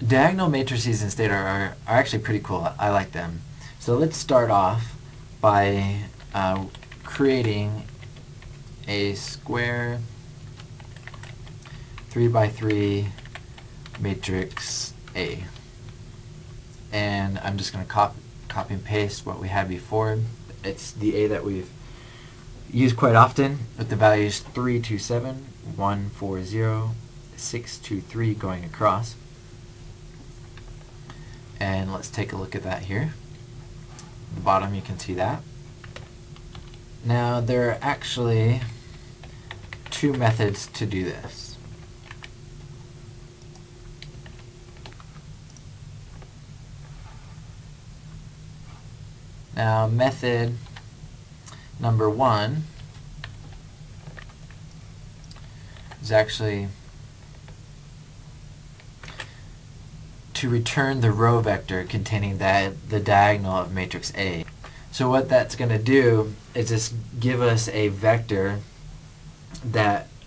Diagonal matrices in Stata are actually pretty cool. I like them. So let's start off by creating a square 3 by 3 matrix A. And I'm just going to copy and paste what we had before. It's the A that we've used quite often with the values 3, 2, 7, 1, 4, 0, 6, 2, 3 going across. And let's take a look at that here. At the bottom you can see that. Now there are actually two methods to do this. Now method number 1 is actually to return the row vector containing the diagonal of matrix A. So what that's going to do is just give us a vector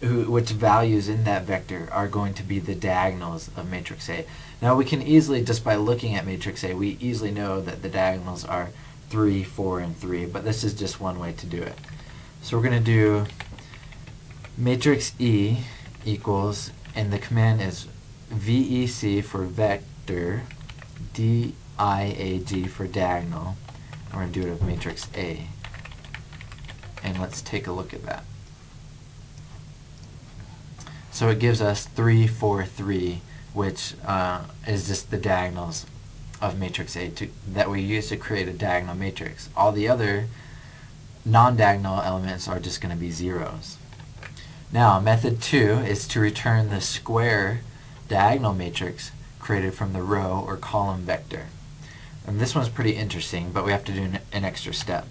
which values in that vector are going to be the diagonals of matrix A. Now we can easily, just by looking at matrix A, we easily know that the diagonals are 3, 4, and 3, but this is just one way to do it. So we're going to do matrix E equals, and the command is VEC for vector, DIAG for diagonal, and we're going to do it with matrix A. And let's take a look at that. So it gives us 3, 4, 3, which is just the diagonals of matrix A that we use to create a diagonal matrix. All the other non-diagonal elements are just going to be zeros. Now, method 2 is to return the square diagonal matrix created from the row or column vector. And this one's pretty interesting, but we have to do an extra step.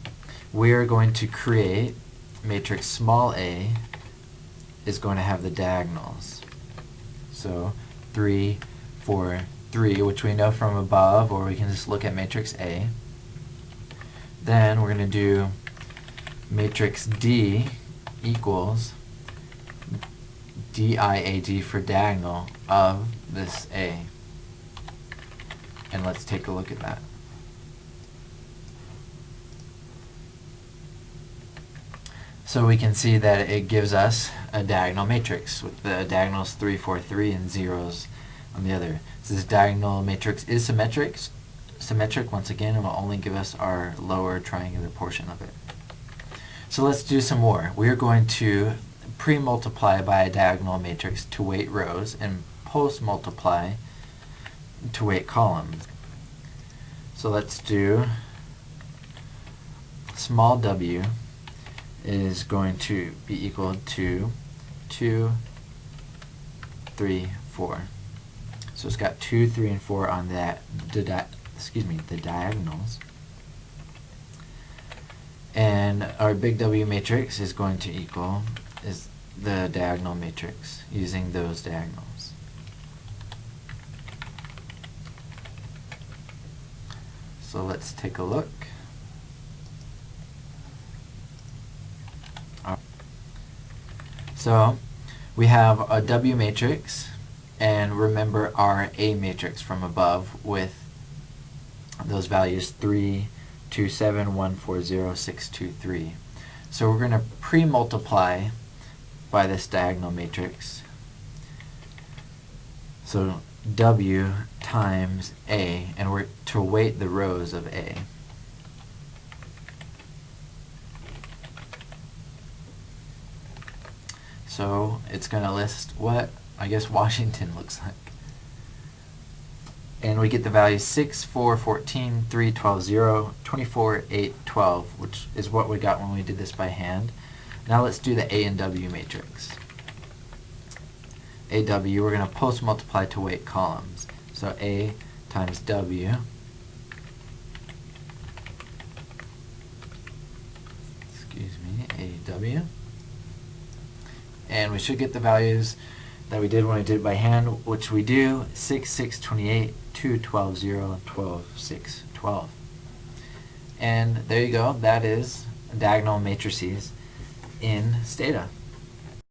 We are going to create matrix small a is going to have the diagonals. So 3, 4, 3, which we know from above, or we can just look at matrix A. Then we're going to do matrix D equals DIAG for diagonal of this A. And let's take a look at that. So we can see that it gives us a diagonal matrix with the diagonals 3, 4, 3 and zeros on the other. So this diagonal matrix is symmetric. Once again, it will only give us our lower triangular portion of it. So let's do some more. We are going to pre-multiply by a diagonal matrix to weight rows and post-multiply to weight columns. So let's do small w is going to be equal to 2, 3, 4. So it's got 2, 3, and 4 on that the diagonals. And our big W matrix is going to equal the diagonal matrix using those diagonals. So let's take a look. So we have a W matrix, and remember our A matrix from above with those values 3, 2, 7, 1, 4, 0, 6, 2, 3. So we're going to pre-multiply by this diagonal matrix. So W times A, and we're to weight the rows of A. So it's going to list what, I guess, Washington looks like. And we get the values 6, 4, 14, 3, 12, 0, 24, 8, 12, which is what we got when we did this by hand. Now let's do the A and W matrix. AW, we're going to post-multiply to weight columns. So A times W AW. And we should get the values that we did when we did it by hand, which we do: 6, 6, 28, 2, 12, 0, 12, 6, 12. And there you go. That is diagonal matrices in Stata.